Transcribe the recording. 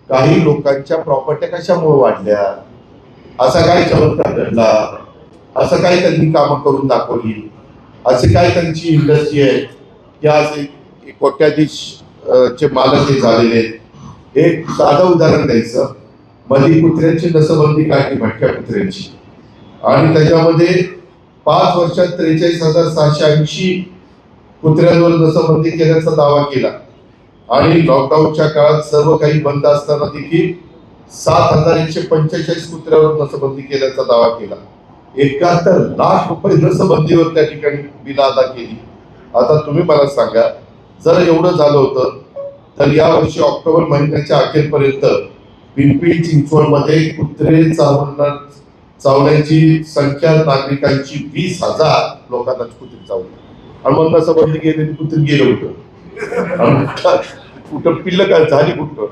काही लोकांच्या प्रॉपर्ट्या कशामुळे वाढल्या, असा काय चमत्कार घडला, असं काय त्यांनी कामं करून दाखवली, असे काय त्यांची इंडस्ट्री आहे की आज कोट्याधीश चे मालक हे झालेले. एक साधं उदाहरण द्यायचं, मध्ये कुत्र्यांची नसबंदी काढली, भटक्या कुत्र्यांची, आणि त्याच्यामध्ये 5 वर्षात 43,680 कुत्र्यांवर नसबंदी केल्याचा दावा केला. आणि लॉकडाऊनच्या काळात सर्व काही बंद असताना देखील 7,145 कुत्र्यावर नसबंदी केल्याचा दावा केला. 71 लाख रुपये नसबंदीवर त्या ठिकाणी बिल अदा केली. आता तुम्ही मला सांगा, जर एवढं झालं होतं तर यावर्षी ऑक्टोबर महिन्याच्या अखेरपर्यंत पिंपरी चिंचवडमध्ये कुत्रे चावण्याची संख्या नागरिकांची 20,000 लोकांना कुत्रे चावली. आणि मग नसबंदी केलेली कुत्री गेलं होतं, कुठं पिल्ल काय झाली कुठं.